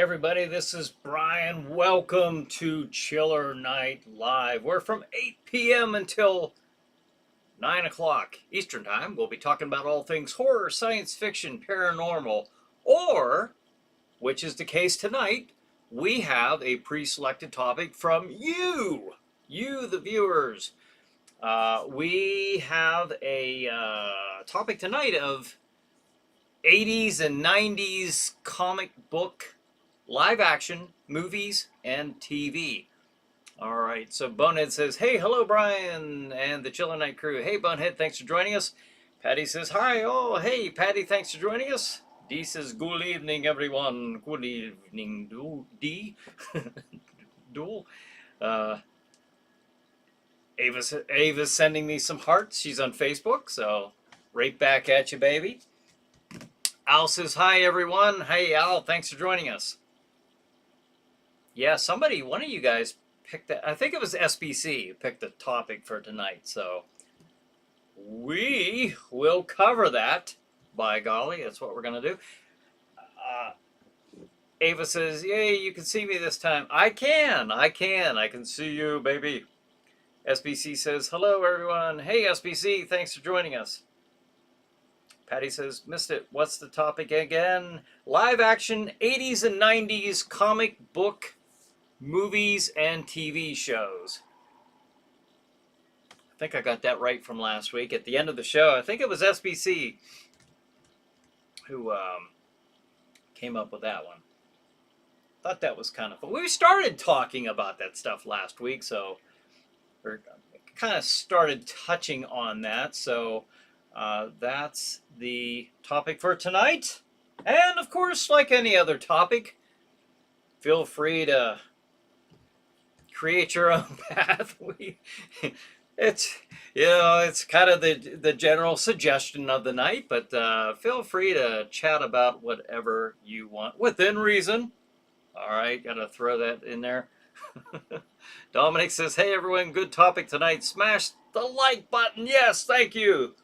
Everybody, this is Brian. Welcome to Chiller Night Live. We're from 8 p.m. until 9 o'clock Eastern Time. We'll be talking about all things horror, science fiction, paranormal, or, which is the case tonight, we have a pre-selected topic from you, the viewers. We have a topic tonight of 80s and 90s comic book live action movies and TV. All right, so Bonehead says, hey, hello, Brian and the Chiller Night crew. Hey, Bonehead, thanks for joining us. Patty says, hi. Oh, hey, Patty, thanks for joining us. Dee says, good evening, everyone. Good evening, Dee. Duel. Ava's sending me some hearts. She's on Facebook, so right back at you, baby. Al says, hi, everyone. Hey, Al, thanks for joining us. Yeah, one of you guys picked that. I think it was SBC picked the topic for tonight. So we will cover that. By golly, that's what we're going to do. Ava says, yay, you can see me this time. I can see you, baby. SBC says, hello, everyone. Hey, SBC, thanks for joining us. Patty says, missed it. What's the topic again? Live action 80s and 90s comic book movies and TV shows. I think I got that right from last week. At the end of the show, I think it was SBC who came up with that one. Thought that was kind of fun. We started talking about that stuff last week, so we kind of started touching on that. So that's the topic for tonight. And of course, like any other topic, feel free to create your own path. It's kind of the general suggestion of the night, but feel free to chat about whatever you want within reason. All right, got to throw that in there. Dominic says, hey everyone, good topic tonight. Smash the like button. Yes, thank you.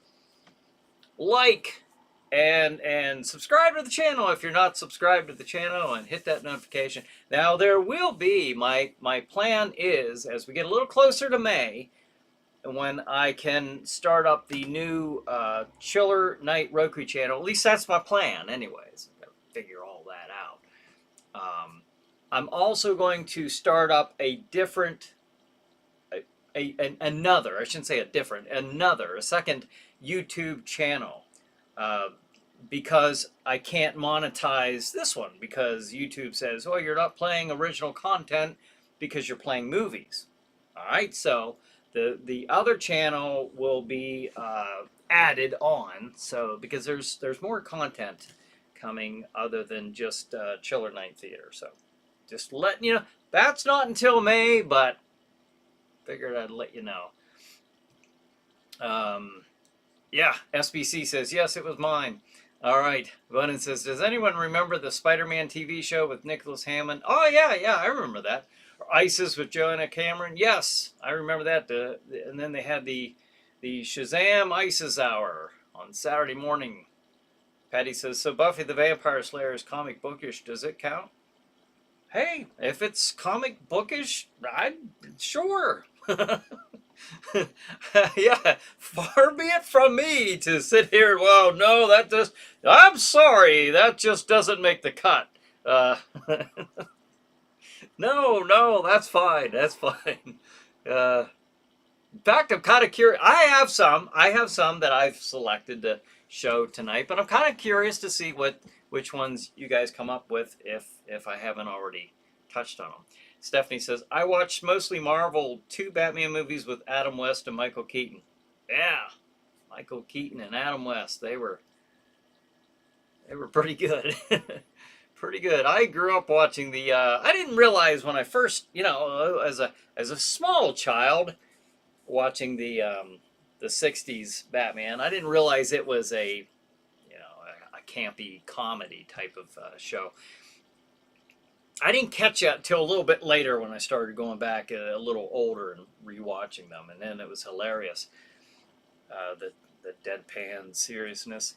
Like and subscribe to the channel if you're not subscribed to the channel, and hit that notification. Now there will be, my plan is, as we get a little closer to May, and when I can start up the new Chiller Night Roku channel, at least that's my plan anyways. I've got to figure all that out. I'm also going to start up a different, another, I shouldn't say a different, a second YouTube channel. Because I can't monetize this one, because YouTube says, oh, you're not playing original content because you're playing movies. All right, so the other channel will be added on, so because there's more content coming other than just Chiller Night Theater. So just letting you know, that's not until May, but figured I'd let you know. Yeah, SBC says, yes, it was mine. All right. Bonin says, does anyone remember the Spider-Man TV show with Nicholas Hammond? Oh, yeah, I remember that. ISIS with Joanna Cameron. Yes, I remember that. And then they had the Shazam ISIS Hour on Saturday morning. Patty says, so Buffy the Vampire Slayer is comic bookish. Does it count? Hey, if it's comic bookish, sure. Yeah, far be it from me to sit here. Well, no, I'm sorry, that just doesn't make the cut. No, that's fine. In fact, I'm kind of curious. I have some that I've selected to show tonight, but I'm kind of curious to see which ones you guys come up with if I haven't already touched on them. Stephanie says, I watched mostly Marvel 2 Batman movies with Adam West and Michael Keaton. Yeah, Michael Keaton and Adam West, they were pretty good. Pretty good. I grew up watching the I didn't realize when I first, as a small child watching the 60s Batman, I didn't realize it was a campy comedy type of show. I didn't catch that till a little bit later when I started going back a little older and rewatching them, and then it was hilarious. The deadpan seriousness.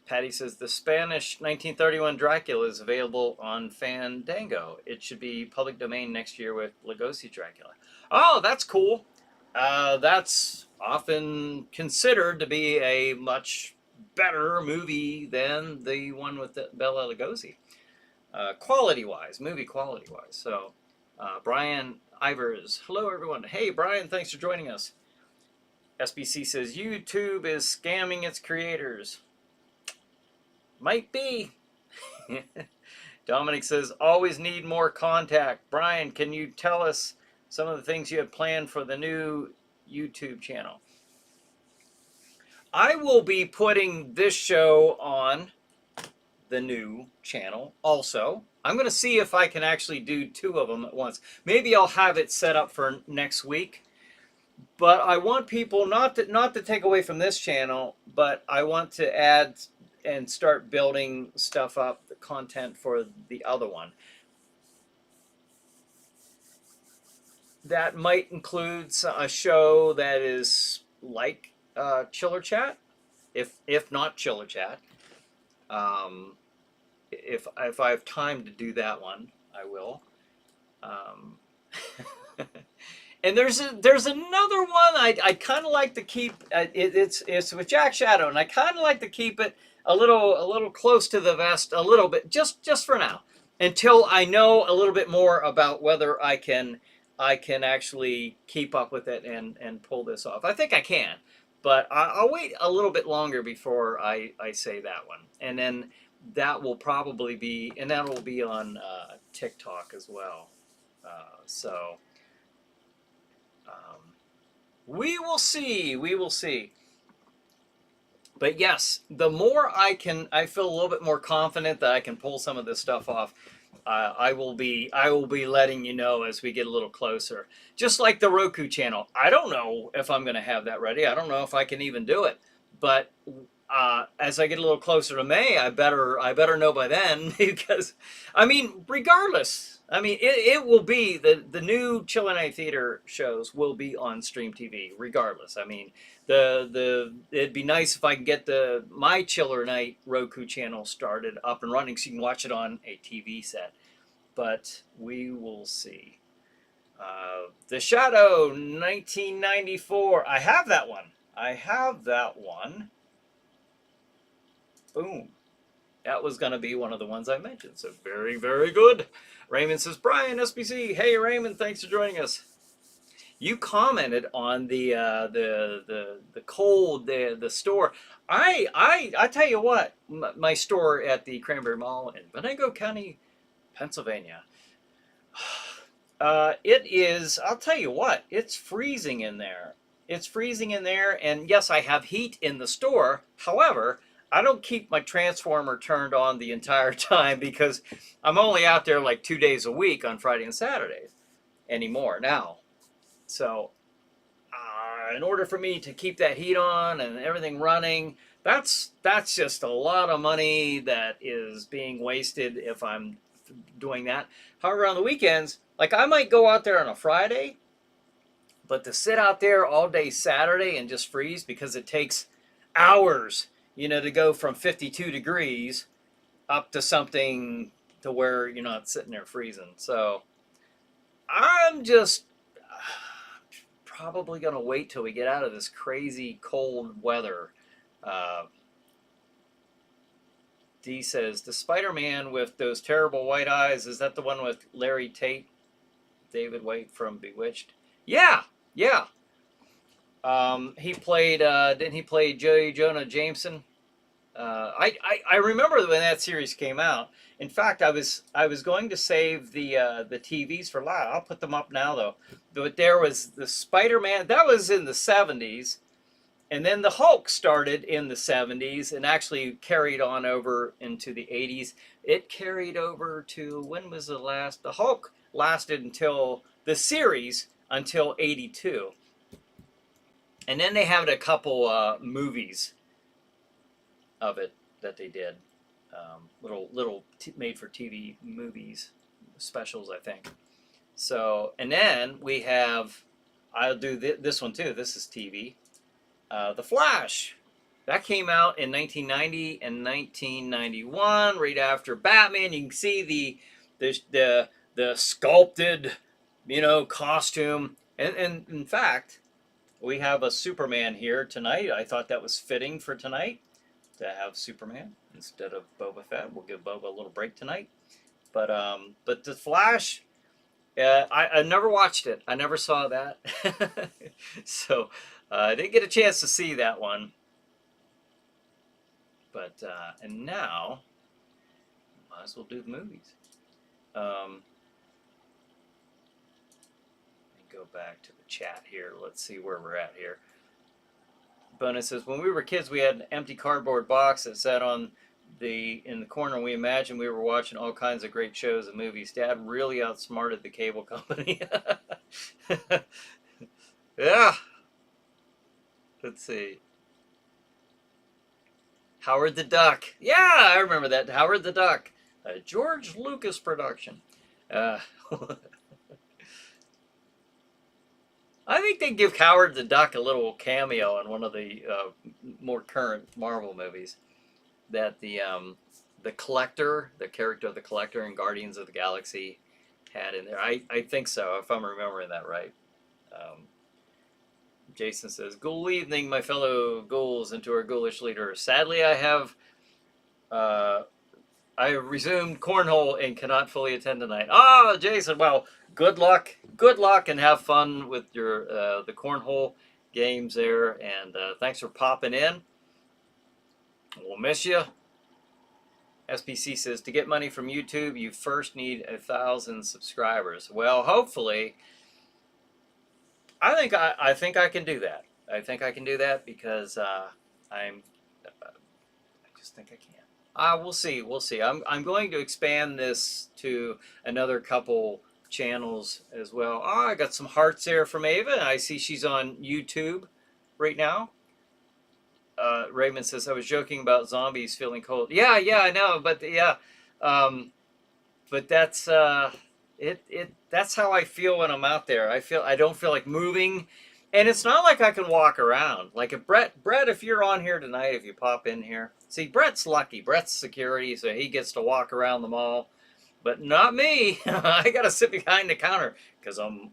Patty says the Spanish 1931 Dracula is available on Fandango. It should be public domain next year with Lugosi Dracula. Oh, that's cool. That's often considered to be a much better movie than the one with Bela Lugosi, quality-wise, movie quality-wise. So, Brian Ivers, hello everyone. Hey Brian, thanks for joining us. SBC says YouTube is scamming its creators. Might be. Dominic says, always need more contact. Brian, can you tell us some of the things you have planned for the new YouTube channel? I will be putting this show on the new channel also. I'm going to see if I can actually do 2 of them at once. Maybe I'll have it set up for next week. But I want people not to take away from this channel, but I want to add and start building stuff up, the content for the other one. That might include a show that is like Chiller Chat, if not Chiller Chat. If I have time to do that one, I will. And there's another one I kind of like to keep. It's with Jack Shadow, and I kind of like to keep it a little close to the vest, a little bit, just for now, until I know a little bit more about whether I can actually keep up with it and pull this off. I think I can, but I'll wait a little bit longer before I say that one, and then that will probably be, and that will be on TikTok as well. So. We will see. We will see. But yes, the more I feel a little bit more confident that I can pull some of this stuff off. I will be letting you know as we get a little closer. Just like the Roku channel. I don't know if I'm going to have that ready. I don't know if I can even do it. But as I get a little closer to May, I better know by then, because I mean, regardless. I mean, it will be the new ChillerNight Theater shows will be on Stream TV, regardless. I mean, it'd be nice if I can get my ChillerNight Roku channel started up and running so you can watch it on a TV set. But we will see. The Shadow 1994. I have that one. Boom. That was going to be one of the ones I mentioned. So very, very good. Raymond says, Brian, SBC. Hey, Raymond, thanks for joining us. You commented on the cold, the store. I tell you what, my store at the Cranberry Mall in Venango County, Pennsylvania. It is, I'll tell you what, it's freezing in there. It's freezing in there, and yes, I have heat in the store. However, I don't keep my transformer turned on the entire time because I'm only out there like 2 days a week on Friday and Saturdays anymore now. So in order for me to keep that heat on and everything running, that's just a lot of money that is being wasted if I'm doing that. However, on the weekends, like I might go out there on a Friday, but to sit out there all day Saturday and just freeze, because it takes hours, to go from 52 degrees up to something to where you're not sitting there freezing. So I'm just probably going to wait till we get out of this crazy cold weather. D says, the Spider-Man with those terrible white eyes, is that the one with Larry Tate, David Waite from Bewitched? Yeah. He played, didn't he play J. Jonah Jameson? I remember when that series came out. In fact, I was going to save the TVs for live. I'll put them up now though. But there was the Spider-Man, that was in the 70s, and then the Hulk started in the 70s and actually carried on over into the 80s. It carried over to, when was the last? The Hulk lasted until the series until 82. And then they had a couple movies of it that they did, little made-for-TV movies, specials, I think. So, and then we have, I'll do this one too. This is TV. The Flash. That came out in 1990 and 1991, right after Batman. You can see the sculpted, costume. And in fact, we have a Superman here tonight. I thought that was fitting for tonight to have Superman instead of Boba Fett. We'll give Boba a little break tonight. But the Flash, I never watched it. I never saw that. So I didn't get a chance to see that one. But and now, might as well do the movies. Let me go back to the chat here. Let's see where we're at here. Bonus says, when we were kids, we had an empty cardboard box that sat in the corner. We imagined we were watching all kinds of great shows and movies. Dad really outsmarted the cable company. Yeah. Let's see. Howard the Duck. Yeah, I remember that. Howard the Duck. A George Lucas production. I think they give Howard the Duck a little cameo in one of the more current Marvel movies. That the Collector, the character of the Collector in Guardians of the Galaxy, had in there. I think so, if I'm remembering that right. Jason says, "Ghoul evening, my fellow ghouls, and to our ghoulish leader. Sadly, I have resumed cornhole and cannot fully attend tonight." Ah, Jason, well, good luck, and have fun with your the cornhole games there. And thanks for popping in. We'll miss you. SPC says, to get money from YouTube, you first need 1,000 subscribers. Well, hopefully. I think I can do that. I think I can do that because I just think I can. We'll see. We'll see. I'm going to expand this to another couple channels as well. Oh, I got some hearts there from Ava. I see she's on YouTube right now. Raymond says, I was joking about zombies feeling cold. Yeah, I know, but yeah, but that's that's how I feel when I'm out there. I don't feel like moving, and it's not like I can walk around. Like if Brett, if you're on here tonight, if you pop in here, see, Brett's lucky. Brett's security, so he gets to walk around the mall, but not me. I gotta sit behind the counter because I'm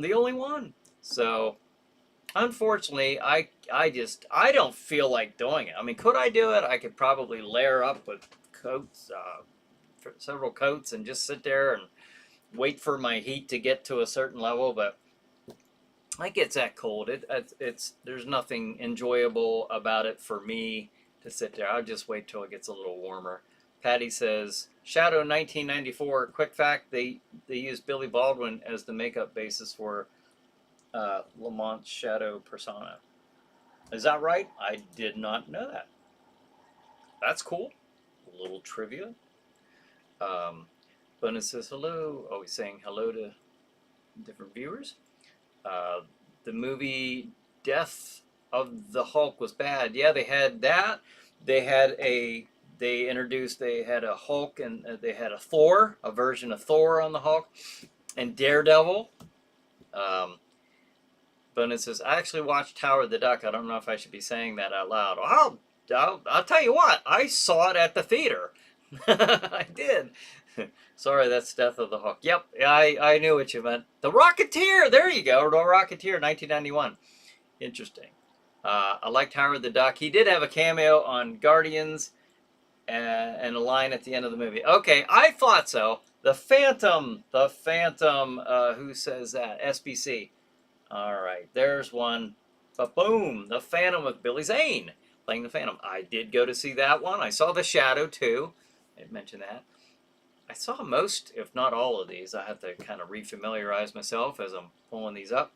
the only one. So unfortunately, I don't feel like doing it. I mean, could I do it? I could probably layer up with coats, several coats, and just sit there and wait for my heat to get to a certain level. But it gets that cold. There's nothing enjoyable about it for me to sit there. I'll just wait till it gets a little warmer. Patty says, Shadow 1994. Quick fact: they used Billy Baldwin as the makeup basis for Lamont's shadow persona. Is that right? I did not know that. That's cool. A little trivia. Bonus says hello. Oh, he's saying hello to different viewers. The movie Death of the Hulk was bad. Yeah, they had that. They had a Hulk, and they had a Thor, a version of Thor on the Hulk, and Daredevil. Bonus says, I actually watched Howard the Duck. I don't know if I should be saying that out loud. I'll tell you what. I saw it at the theater. I did. Sorry, that's Death of the Hulk. Yep, I knew what you meant. The Rocketeer. There you go. The Rocketeer, 1991. Interesting. I liked Howard the Duck. He did have a cameo on Guardians and a line at the end of the movie. Okay, I thought so. The Phantom. Who says that? SBC. All right, there's one. But boom, The Phantom with Billy Zane playing the Phantom. I did go to see that one. I saw The Shadow too. I mentioned that. I saw most, if not all of these. I have to kind of refamiliarize myself as I'm pulling these up.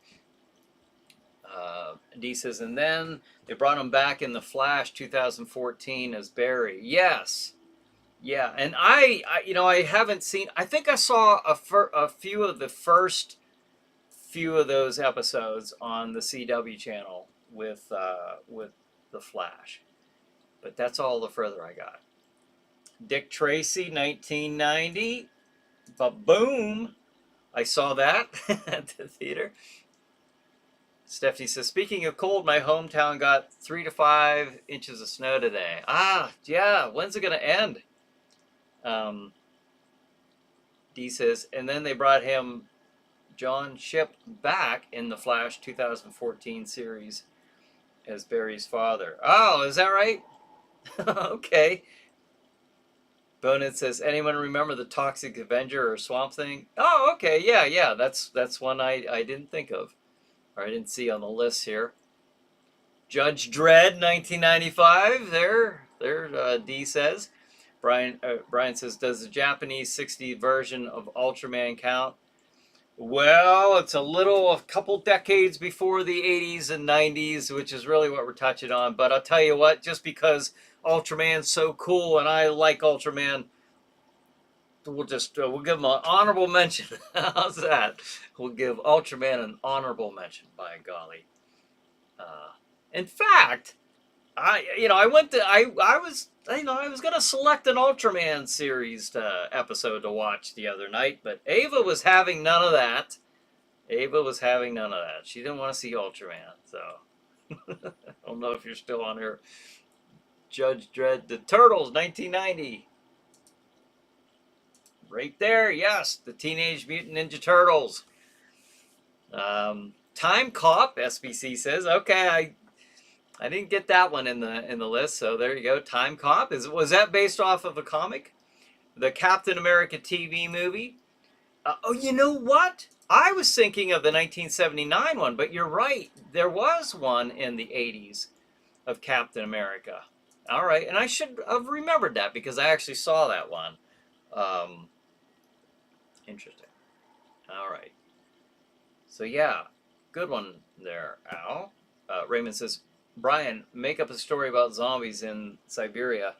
D says, and then they brought him back in The Flash 2014 as Barry. Yes. Yeah, and I haven't seen, I think I saw a few of the first few of those episodes on the CW channel with The Flash. But that's all the further I got. Dick Tracy, 1990. But boom, I saw that at the theater. Stephanie says, speaking of cold, my hometown got 3 to 5 inches of snow today. Ah, yeah. When's it going to end? Dee says, and then they brought him John Shipp back in the Flash 2014 series as Barry's father. Oh, is that right? Okay. Bonin says, anyone remember the Toxic Avenger or Swamp Thing? Oh, okay. Yeah. That's one I didn't think of. Or I didn't see on the list here. Judge Dredd, 1995. There, D says. Brian says, does the Japanese 60 version of Ultraman count? Well, it's a couple decades before the 80s and 90s, which is really what we're touching on. But I'll tell you what, just because Ultraman's so cool and I like Ultraman, we'll give him an honorable mention. How's that? We'll give Ultraman an honorable mention, by golly. In fact, I was going to select an Ultraman series episode to watch the other night, but Ava was having none of that. She didn't want to see Ultraman, so I don't know if you're still on here. Judge Dredd, the Turtles, 1990. Right there, yes, the Teenage Mutant Ninja Turtles. Time Cop, SBC says. Okay, I didn't get that one in the list, so there you go. Time Cop. Was that based off of a comic? The Captain America TV movie? Oh, you know what? I was thinking of the 1979 one, but you're right. There was one in the 80s of Captain America. All right, and I should have remembered that because I actually saw that one. Interesting. All right. So yeah, good one there, Al. Raymond says, Brian, make up a story about zombies in Siberia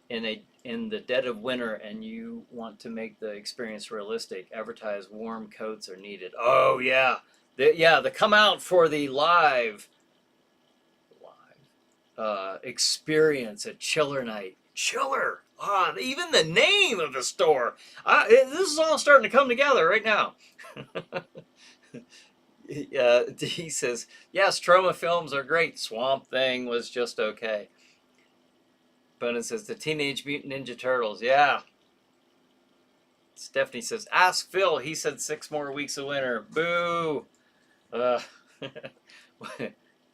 in the dead of winter, and you want to make the experience realistic. Advertise warm coats are needed. Oh yeah, the come out for the live experience at ChillerNight. Chiller. Even the name of the store. This is all starting to come together right now. He says, yes, Troma films are great. Swamp Thing was just okay. Bonin says, the Teenage Mutant Ninja Turtles. Yeah. Stephanie says, ask Phil. He said 6 more weeks of winter. Boo.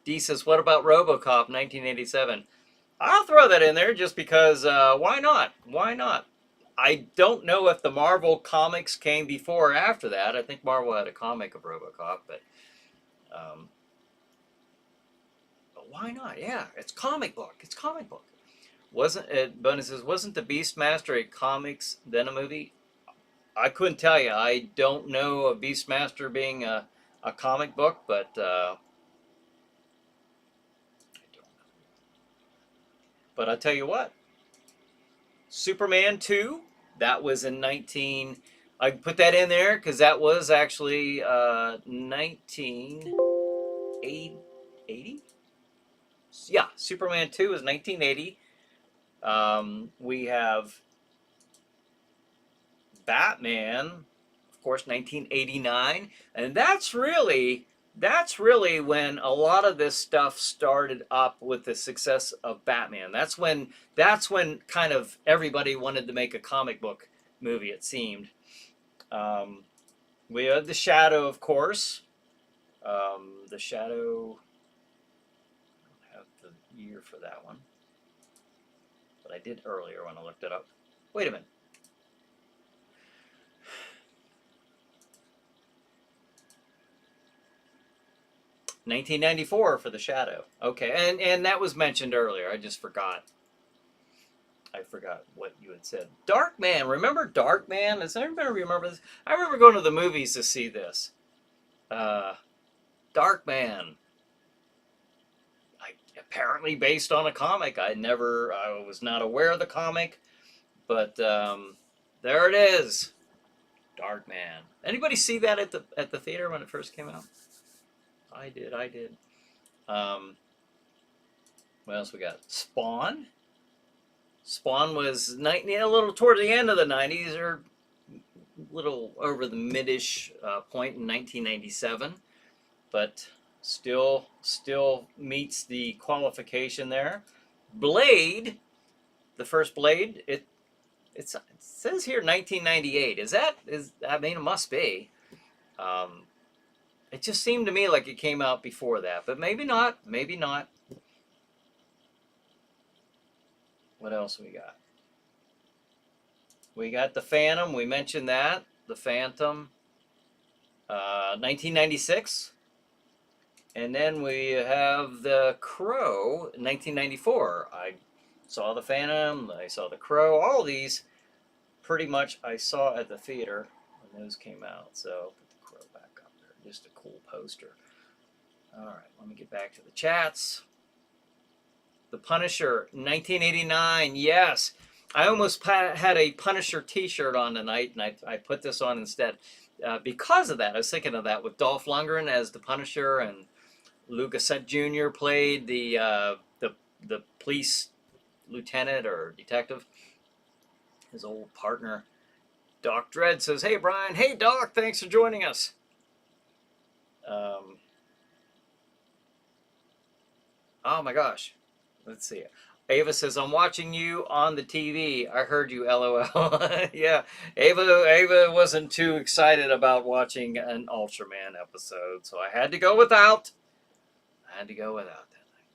D says, what about RoboCop 1987? I'll throw that in there just because why not? Why not? I don't know if the Marvel comics came before or after that. I think Marvel had a comic of RoboCop, but why not? Yeah, it's comic book. It's comic book. Wasn't it? Bonus says, wasn't the Beastmaster a comics then a movie? I couldn't tell you. I don't know of Beastmaster being a comic book, but I don't know. But I'll tell you what. Superman 2, that was in I put that in there because that was actually 1980. Yeah, Superman 2 is 1980. We have Batman, of course, 1989, and that's really when a lot of this stuff started up with the success of Batman. That's when kind of everybody wanted to make a comic book movie, it seemed. We had The Shadow, of course. The Shadow, I don't have the year for that one, but I did earlier when I looked it up. Wait a minute. $1994 for The Shadow. Okay, and that was mentioned earlier. I just forgot. I forgot what you had said. Darkman. Remember Darkman? Does anybody remember this? I remember going to the movies to see this. Darkman. Apparently based on a comic. I was not aware of the comic, but there it is. Darkman. Anybody see that at the theater when it first came out? I did. What else we got? Spawn. Spawn was a little toward the end of the 90s, or a little over the mid-ish point in 1997. But Still meets the qualification there. Blade, the first Blade, it says here 1998. I mean, it must be. It just seemed to me like it came out before that, but maybe not. Maybe not. What else we got? We got the Phantom. We mentioned that. The Phantom. 1996. And then we have The Crow, 1994. I saw The Phantom. I saw The Crow. All these pretty much I saw at the theater when those came out. So put The Crow back up there. Just a cool poster. All right, let me get back to the chats. The Punisher, 1989. Yes. I almost had a Punisher t-shirt on tonight, and I put this on instead. Because of that, I was thinking of that with Dolph Lundgren as the Punisher, and Lou Gossett Jr. played the police lieutenant or detective, his old partner. Doc Dredd says, "Hey Brian, hey Doc, thanks for joining us." Oh my gosh, let's see. Ava says, "I'm watching you on the TV. I heard you, LOL." Yeah, Ava wasn't too excited about watching an Ultraman episode, so I had to go without. That night.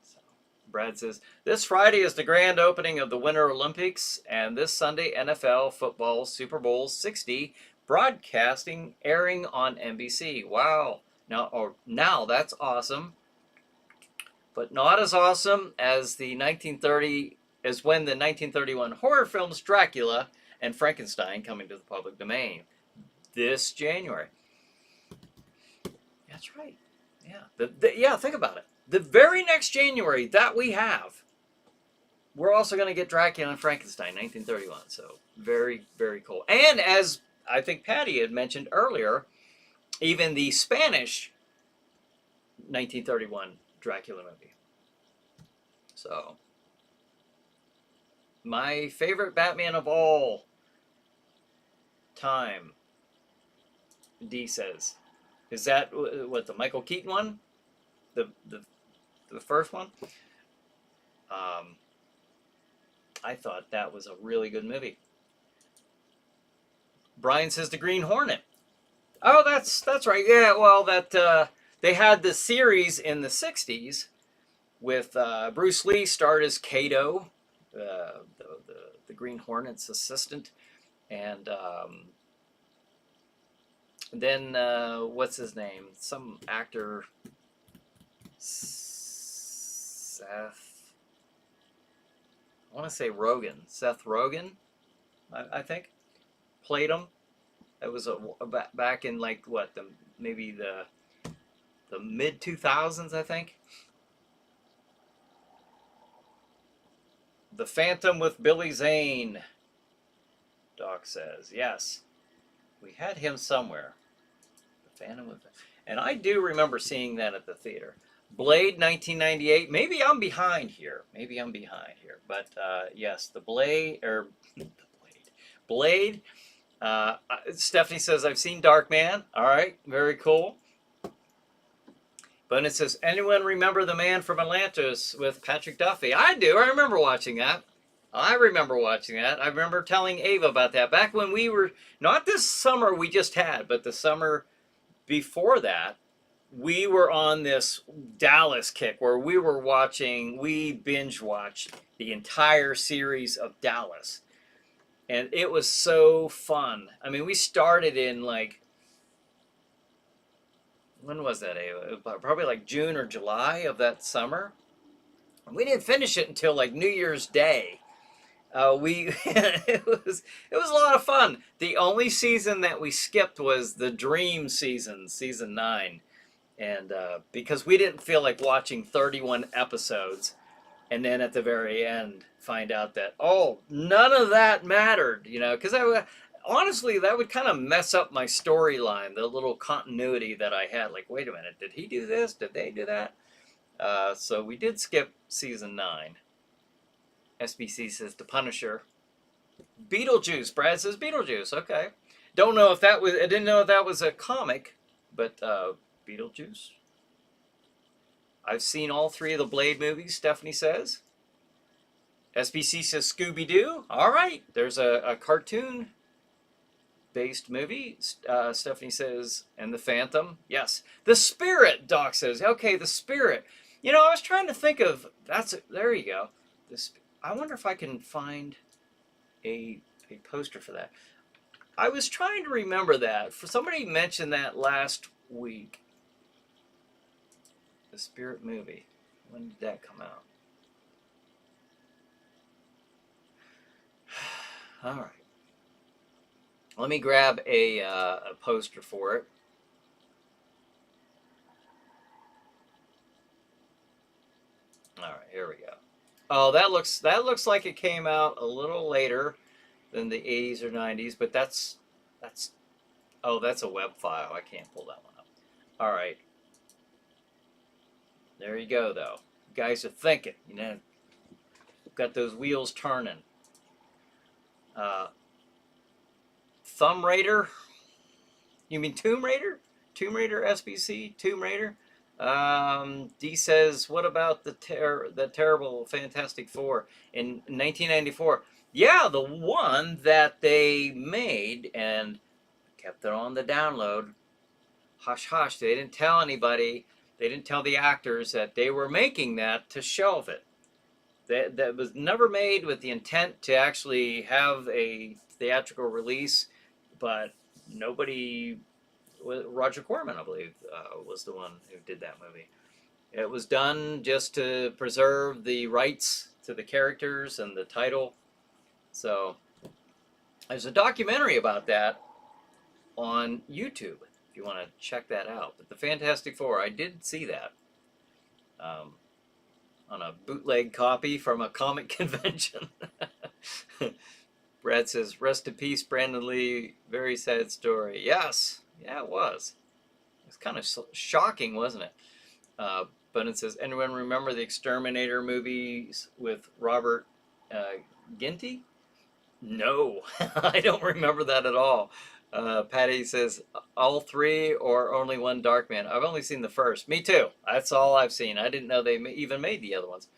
So Brad says, "This Friday is the grand opening of the Winter Olympics, and this Sunday NFL football Super Bowl 60 broadcasting airing on NBC. Wow! Now that's awesome." But not as awesome as when the 1931 horror films Dracula and Frankenstein coming to the public domain this January. That's right. Yeah. Think about it. The very next January that we have, we're also going to get Dracula and Frankenstein, 1931. So very, very cool. And as I think Patty had mentioned earlier, even the Spanish 1931 Dracula movie. So, my favorite Batman of all time, D says. Is that what, the Michael Keaton one? The first one? I thought that was a really good movie. Brian says the Green Hornet. Oh, that's right. Yeah, well, they had the series in the 60s with Bruce Lee starred as Kato, the Green Hornet's assistant, and then what's his name? Some actor, Seth. I want to say Rogen. Seth Rogen, I think, played him. It was back in like what maybe the mid 2000s, I think. The Phantom with Billy Zane, Doc says. Yes, we had him somewhere. The Phantom with, and I do remember seeing that at the theater. Blade, 1998. Maybe I'm behind here. But yes, the Blade, Blade. Stephanie says, "I've seen Darkman." All right, very cool. But it says, "Anyone remember The Man from Atlantis with Patrick Duffy?" I do. I remember watching that. I remember telling Ava about that back when we were, not this summer we just had, but the summer before that, we were on this Dallas kick where we binge watched the entire series of Dallas. And it was so fun. I mean, we started in like, when was that, Ava? Probably like June or July of that summer. And we didn't finish it until like New Year's Day. It was a lot of fun. The only season that we skipped was the Dream season 9. And because we didn't feel like watching 31 episodes and then at the very end find out that, oh, none of that mattered, because honestly, that would kind of mess up my storyline, the little continuity that I had. Like, wait a minute, did he do this? Did they do that? So we did skip season 9. SBC says The Punisher. Beetlejuice. Brad says Beetlejuice. Okay. Don't know if that was, I didn't know if that was a comic, but Beetlejuice. I've seen all 3 of the Blade movies, Stephanie says. SBC says Scooby-Doo. All right, there's a cartoon-based movie. Stephanie says, and The Phantom. Yes. The Spirit, Doc says. Okay, The Spirit. You know, I was trying to think of, there you go. I wonder if I can find a poster for that. I was trying to remember that. Somebody mentioned that last week. The Spirit movie. When did that come out? All right. Let me grab a poster for it. All right, here we go. Oh, that looks like it came out a little later than the 80s or 90s, but that's a web file. I can't pull that one up. All right. There you go, though. You guys are thinking, you know, got those wheels turning. Thumb Raider? You mean Tomb Raider? Tomb Raider SBC? Tomb Raider? D says, what about the terrible Fantastic Four in 1994? Yeah, the one that they made and kept it on the download. Hush, hush. They didn't tell anybody. They didn't tell the actors that they were making that to shelve it. That was never made with the intent to actually have a theatrical release, but nobody, Roger Corman, I believe, was the one who did that movie. It was done just to preserve the rights to the characters and the title. So there's a documentary about that on YouTube, if you want to check that out. But the Fantastic Four, I did see that. On a bootleg copy from a comic convention. Brad says, rest in peace, Brandon Lee. Very sad story. Yes. Yeah, it was. It was kind of shocking, wasn't it? But it says, anyone remember the Exterminator movies with Robert Ginty? No. I don't remember that at all. Patty says, all 3 or only one Darkman? I've only seen the first. Me too. That's all I've seen. I didn't know they even made the other ones.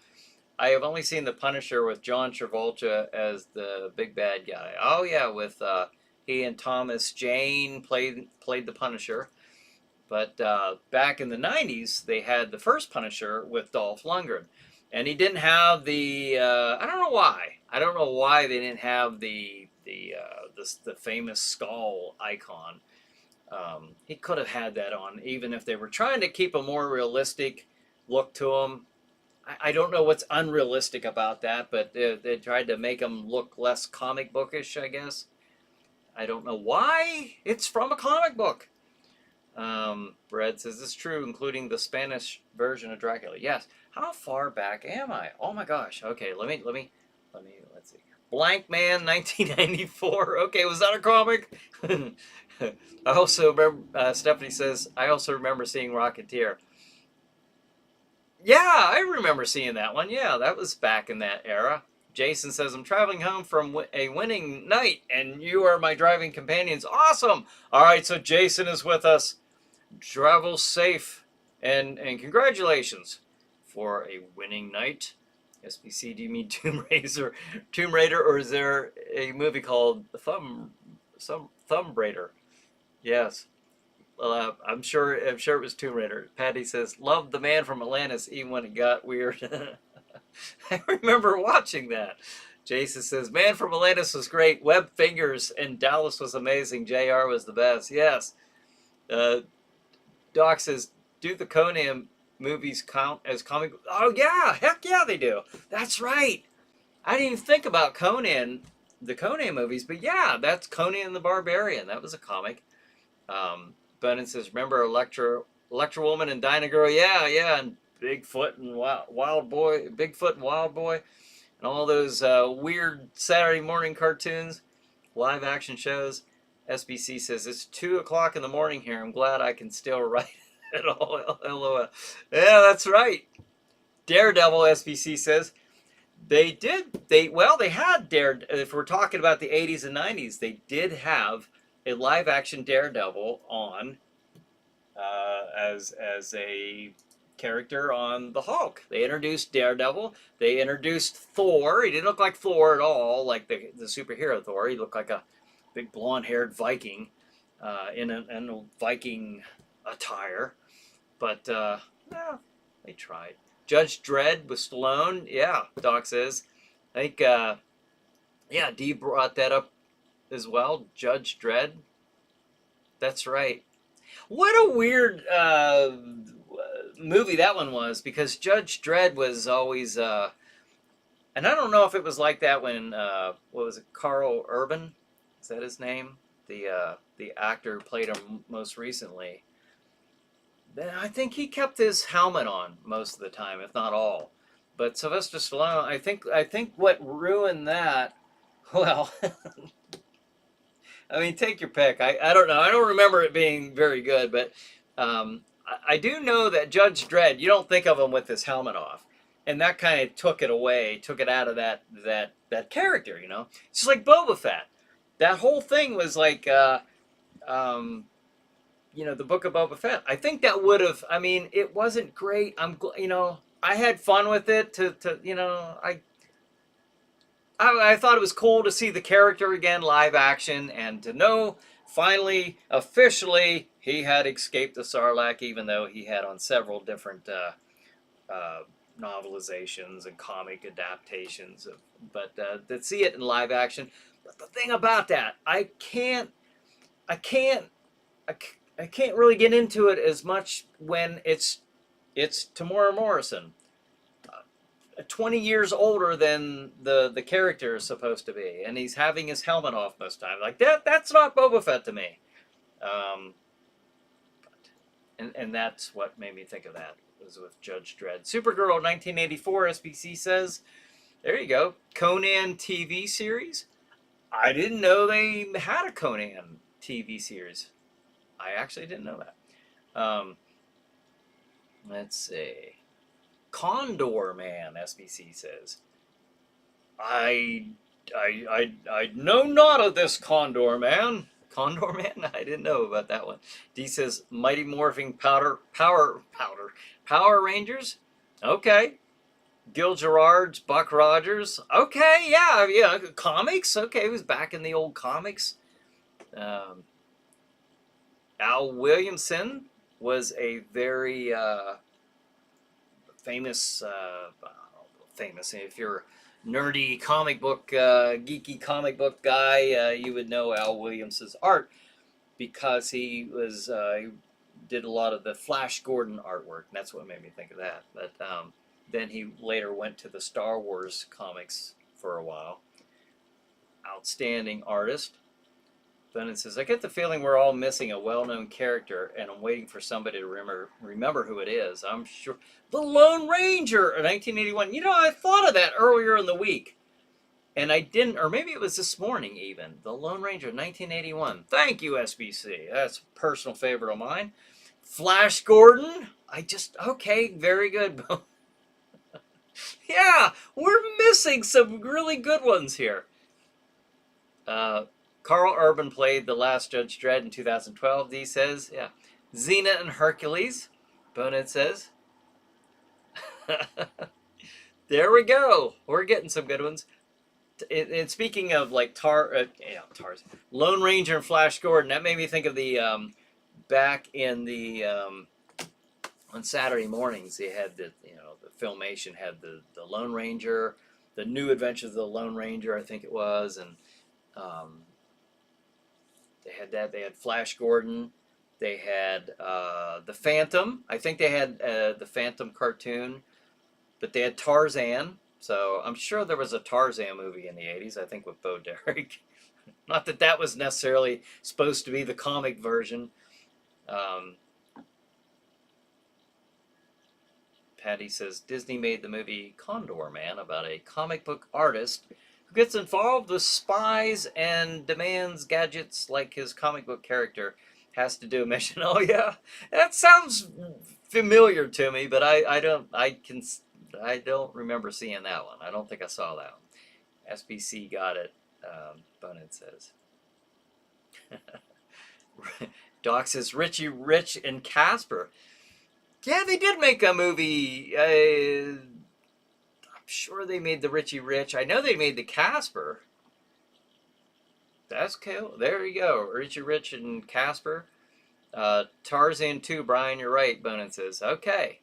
I have only seen The Punisher with John Travolta as the big bad guy. Oh, yeah, with he and Thomas Jane played the Punisher. But back in the 90s, they had the first Punisher with Dolph Lundgren. And he didn't have the, I don't know why. I don't know why they didn't have the famous skull icon. He could have had that on, even if they were trying to keep a more realistic look to him. I don't know what's unrealistic about that, but they tried to make him look less comic bookish, I guess. I don't know why. It's from a comic book. Brad says, this is true, including the Spanish version of Dracula. Yes. How far back am I? Oh my gosh. Okay, let's see. Blank Man, 1994. Okay, was that a comic? I also remember, Stephanie says, I also remember seeing Rocketeer. Yeah, I remember seeing that one. Yeah, that was back in that era. Jason says, I'm traveling home from a winning night, and you are my driving companions. Awesome! All right, so Jason is with us. Travel safe, and congratulations for a winning night. SBC, do you mean Tomb Raider, or is there a movie called Thumb Raider? Yes. I'm sure it was Tomb Raider. Patty says, loved The Man from Atlantis even when it got weird. I remember watching that. Jason says, Man from Atlantis was great. Web Fingers and Dallas was amazing. JR was the best. Yes. Doc says, do the Conan movies count as comic? Oh, yeah. Heck yeah, they do. That's right. I didn't even think about the Conan movies, but yeah, that's Conan the Barbarian. That was a comic. Brennan says, remember Electra Woman and Dinah Girl? Yeah, and Bigfoot and Wild Boy, and all those weird Saturday morning cartoons, live action shows. SBC says, it's 2 o'clock in the morning here. I'm glad I can still write it all. LOL. Yeah, that's right. Daredevil, SBC says. They had Daredevil. If we're talking about the 80s and 90s, they did have a live action Daredevil on as a character on the Hulk. They introduced Daredevil. They introduced Thor. He didn't look like Thor at all, like the superhero Thor. He looked like a big blonde-haired Viking in a Viking attire. But yeah, they tried. Judge Dredd with Stallone. Yeah, Doc says. I think yeah, Dee brought that up as well. Judge Dredd. That's right. What a weird movie that one was, because Judge Dredd was always, and I don't know if it was like that when what was it, Carl Urban? Is that his name? The actor who played him most recently. I think he kept his helmet on most of the time, if not all. But Sylvester Stallone, I think what ruined that, well, I mean, take your pick. I don't know. I don't remember it being very good, but I do know that Judge Dredd, you don't think of him with his helmet off, and that kind of took it away, took it out of that character. You know, it's just like Boba Fett. That whole thing was like, um, you know, the Book of Boba Fett. I think that would have. I mean, it wasn't great. You know, I had fun with it. You know, I thought it was cool to see the character again, live action, and to know finally, officially, he had escaped the Sarlacc, even though he had on several different novelizations and comic adaptations. But to see it in live action. But the thing about that, I can't really get into it as much when it's Tamora Morrison. 20 years older than the character is supposed to be, and he's having his helmet off most time. Like that's not Boba Fett to me. And that's what made me think of that, was with Judge Dredd. Supergirl 1984, SBC says. There you go. Conan TV series. I didn't know they had a Conan TV series. I actually didn't know that. Let's see. Condor Man, SBC says. I know not of this Condor Man. Condor Man? I didn't know about that one. D says Mighty Morphing Power Rangers. Okay. Gil Gerard's Buck Rogers. Okay, yeah. Comics. Okay, he was back in the old comics. Al Williamson was a very famous, if you're a nerdy comic book, geeky comic book guy, you would know Al Williams's art, because he did a lot of the Flash Gordon artwork, and that's what made me think of that. But then he later went to the Star Wars comics for a while. Outstanding artist. Then it says, I get the feeling we're all missing a well-known character, and I'm waiting for somebody to remember who it is. I'm sure. The Lone Ranger of 1981. You know, I thought of that earlier in the week, and I didn't, or maybe it was this morning even. The Lone Ranger of 1981. Thank you, SBC. That's a personal favorite of mine. Flash Gordon. Okay, very good. Yeah, we're missing some really good ones here. Carl Urban played the last Judge Dredd in 2012, D says. Yeah. Xena and Hercules, Bonehead says. There we go. We're getting some good ones. And speaking of like Tarzan, Lone Ranger and Flash Gordon, that made me think of the back in the on Saturday mornings, they had the Filmation had the Lone Ranger, the New Adventures of the Lone Ranger, I think it was, and they had that. They had Flash Gordon. They had the Phantom. I think they had the Phantom cartoon, but they had Tarzan. So I'm sure there was a Tarzan movie in the 80s, I think, with Bo Derek. Not that that was necessarily supposed to be the comic version. Patty says, Disney made the movie Condor Man about a comic book artist who gets involved with spies and demands gadgets like his comic book character has to do a mission. Oh yeah, that sounds familiar to me, but I don't remember seeing that one. I don't think I saw that one. SBC got it. Bonehead says. Doc says Richie Rich and Casper. Yeah, they did make a movie. I'm sure they made the Richie Rich. I know they made the Casper. That's cool. There you go. Richie Rich and Casper. Tarzan 2, Brian, you're right, Bonin says. Okay.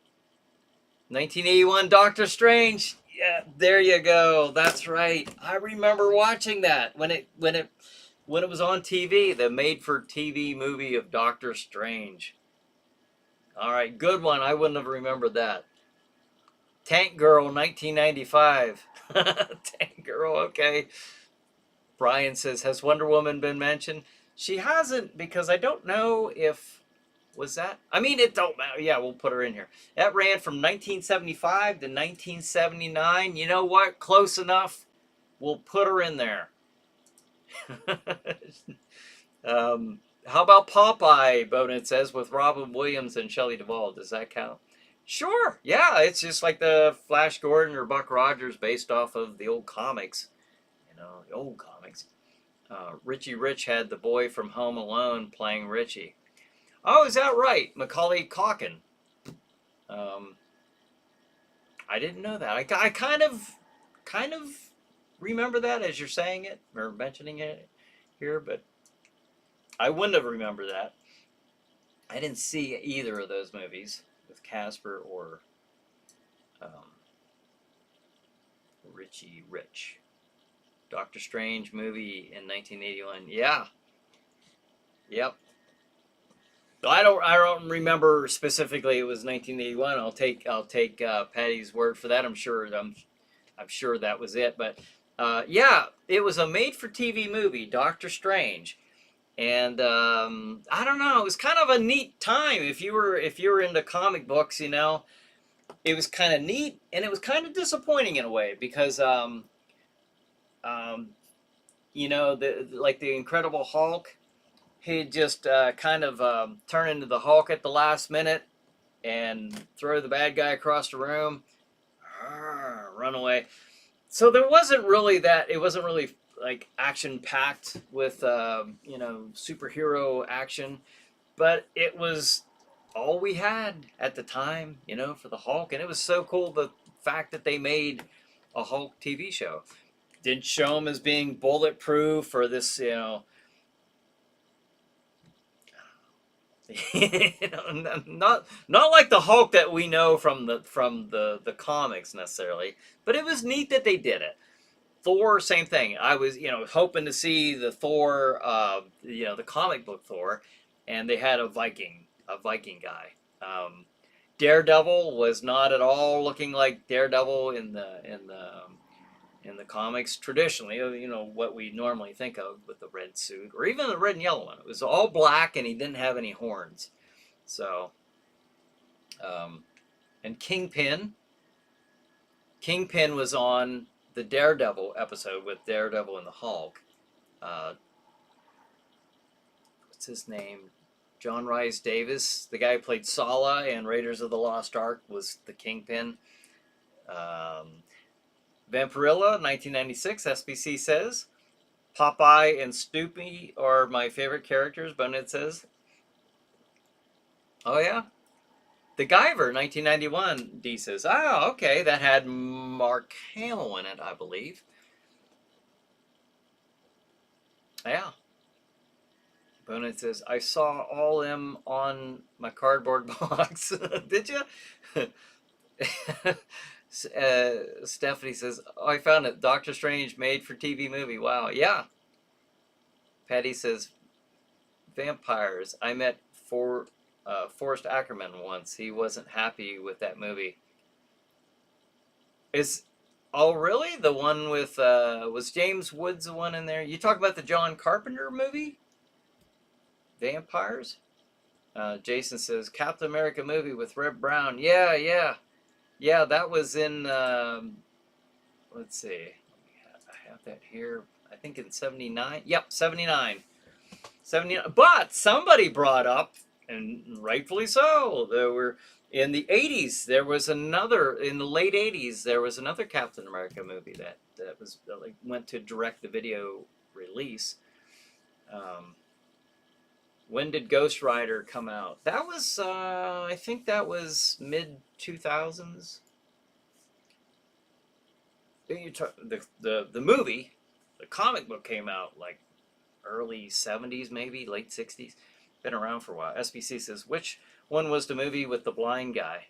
1981 Doctor Strange. Yeah, there you go. That's right. I remember watching that when it was on TV, the made for TV movie of Doctor Strange. All right, good one. I wouldn't have remembered that. Tank Girl 1995. Tank Girl, okay. Brian says, has Wonder Woman been mentioned? She hasn't, because I don't know if, was that? I mean, it don't matter. Yeah, we'll put her in here. That ran from 1975 to 1979. You know what? Close enough. We'll put her in there. How about Popeye, Bonin says, with Robin Williams and Shelley Duvall? Does that count? Sure. Yeah, it's just like the Flash Gordon or Buck Rogers based off of the old comics. You know, the old comics. Richie Rich had the boy from Home Alone playing Richie. Oh, is that right? Macaulay Culkin. I didn't know that. I kind of remember that as you're saying it or mentioning it here, but I wouldn't have remembered that. I didn't see either of those movies with Casper or Richie Rich. Doctor Strange movie in 1981. Yeah. Yep. I don't remember specifically. It was 1981. I'll take Patty's word for that. I'm sure that was it. But yeah, it was a made-for-TV movie, Doctor Strange, and I don't know. It was kind of a neat time if you were into comic books. You know, it was kind of neat, and it was kind of disappointing in a way because you know, the Incredible Hulk, he'd just kind of turn into the Hulk at the last minute and throw the bad guy across the room, run away. So there wasn't really that. It wasn't really like action packed with you know, superhero action, but it was all we had at the time, you know, for the Hulk, and it was so cool the fact that they made a Hulk TV show. Didn't show him as being bulletproof or this, you know, you know, not like the Hulk that we know from the comics necessarily, but it was neat that they did it. Thor, same thing. I was, you know, hoping to see the Thor, you know, the comic book Thor, and they had a Viking guy. Daredevil was not at all looking like Daredevil in the comics traditionally, you know, what we normally think of with the red suit or even the red and yellow one. It was all black and he didn't have any horns. So, and Kingpin was on the Daredevil episode with Daredevil and the Hulk. What's his name? John Rhys Davis, the guy who played Sala in Raiders of the Lost Ark, was the Kingpin. Vampirilla, 1996, SBC says. Popeye and Snoopy are my favorite characters, Bonet says. Oh, yeah? The Guyver, 1991, D says. Oh, okay, that had Mark Hamill in it, I believe. Yeah. Bonet says, I saw all them on my cardboard box. Did you? Stephanie says, oh, I found it. Doctor Strange made for TV movie. Wow. Yeah. Patty says, vampires. I met Forrest Ackerman once. He wasn't happy with that movie. Oh, really? The one with, was James Woods the one in there? You talk about the John Carpenter movie? Vampires? Jason says, Captain America movie with Red Brown. Yeah, yeah. Yeah, that was in, let's see. I have that here. I think in 79. Yep, 79. 79. But somebody brought up, and rightfully so, there were, in the 80s, there was another, in the late 80s, there was another Captain America movie that was, like, went to direct-to-video release. When did Ghost Rider come out? That was, I think that was mid 2000s. The movie, the comic book came out like early 70s, maybe late 60s. Been around for a while. SBC says, which one was the movie with the blind guy?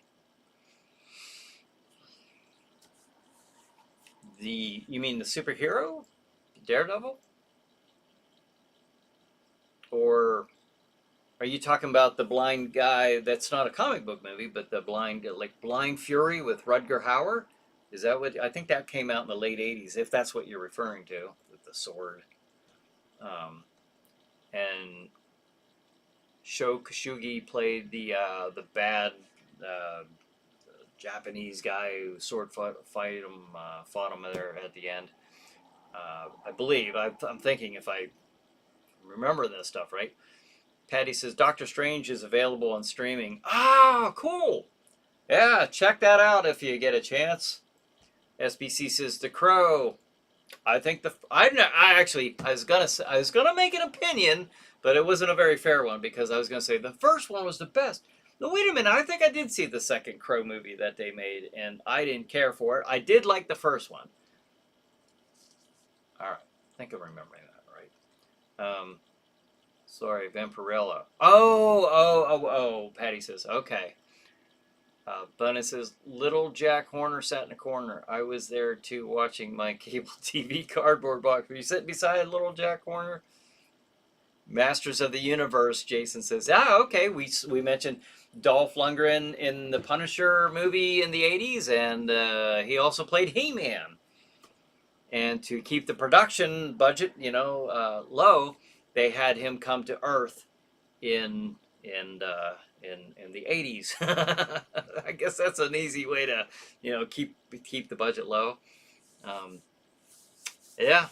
You mean the superhero, Daredevil, or are you talking about the blind guy that's not a comic book movie, but the blind, like Blind Fury with Rutger Hauer? Is that what, I think that came out in the late 80s, if that's what you're referring to, with the sword. And Sho Kosugi played the bad uh, Japanese guy who fought him there at the end. I believe, I'm thinking if I remember this stuff right. Patty says Doctor Strange is available on streaming. Ah, cool. Yeah, check that out if you get a chance. SBC says The Crow. I think I was gonna make an opinion, but it wasn't a very fair one because I was gonna say the first one was the best. No, wait a minute. I think I did see the second Crow movie that they made, and I didn't care for it. I did like the first one. All right, I think I'm remembering that right. Sorry, Vampirella. Oh. Patty says okay. Bunny says, little Jack Horner sat in a corner. I was there too watching my cable TV cardboard box. Were you sitting beside little Jack Horner? Masters of the Universe, Jason says. Okay. We mentioned Dolph Lundgren in the Punisher movie in the 80s, and he also played He-Man. And to keep the production budget, low, they had him come to Earth in the 80s. I guess that's an easy way to, keep the budget low. Yeah.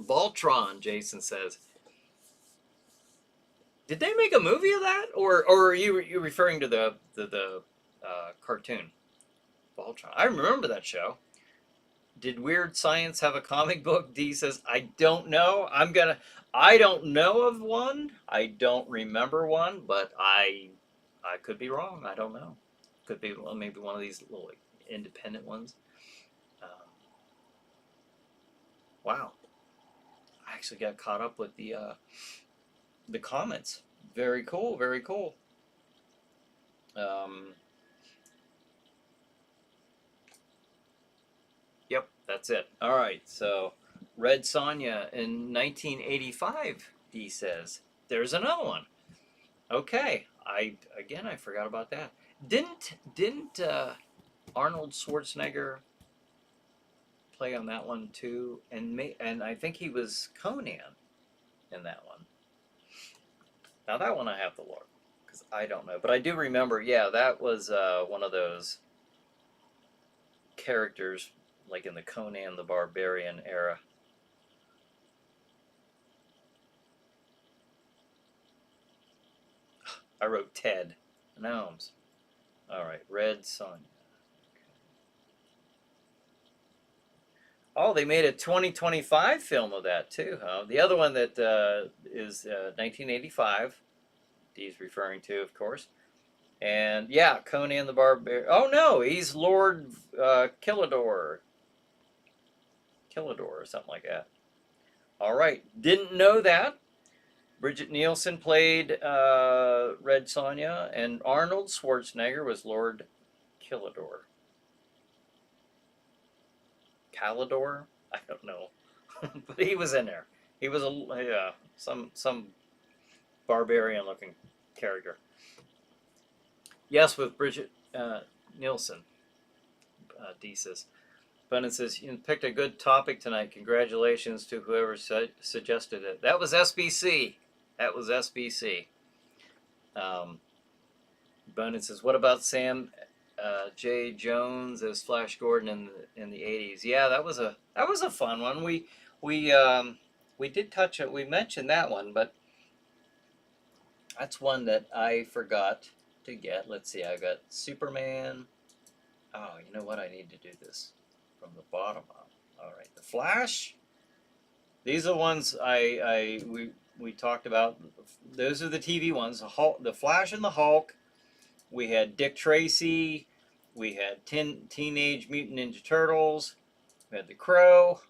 Voltron, Jason says. Did they make a movie of that, or are you referring to the cartoon Voltron? I remember that show. Did Weird Science have a comic book? D says, I don't know. I don't know of one. I don't remember one, but I could be wrong. I don't know. Could be maybe one of these little independent ones. Wow. I actually got caught up with the comments. Very cool. Very cool. Yep, that's it. All right, so Red Sonja in 1985, D says. There's another one. Okay, I forgot about that. Didn't Arnold Schwarzenegger play on that one too? And I think he was Conan in that one. Now that one I have to look because I don't know, but I do remember. Yeah, that was one of those characters like in the Conan the Barbarian era. I wrote Ted. Gnomes. All right, Red Sonja. Okay. Oh, they made a 2025 film of that too, huh? The other one that is 1985. He's referring to, of course. And yeah, Conan the Barbarian. Oh no, he's Lord Killador. Killador or something like that. All right, didn't know that. Bridget Nielsen played Red Sonja, and Arnold Schwarzenegger was Lord Killador. Calidor? I don't know, but he was in there. He was some barbarian-looking character. Yes, with Bridget Nielsen. D says. Brennan says, you picked a good topic tonight. Congratulations to whoever suggested it. That was SBC. That was SBC. Brennan says, what about Sam J. Jones as Flash Gordon in the 80s? Yeah, that was a fun one. We did touch it. We mentioned that one, but that's one that I forgot to get. Let's see. I got Superman. Oh, you know what? I need to do this from the bottom up. All right, the Flash. These are ones we talked about. Those are the TV ones. The Flash and the Hulk. We had Dick Tracy. We had Teenage Mutant Ninja Turtles. We had The Crow.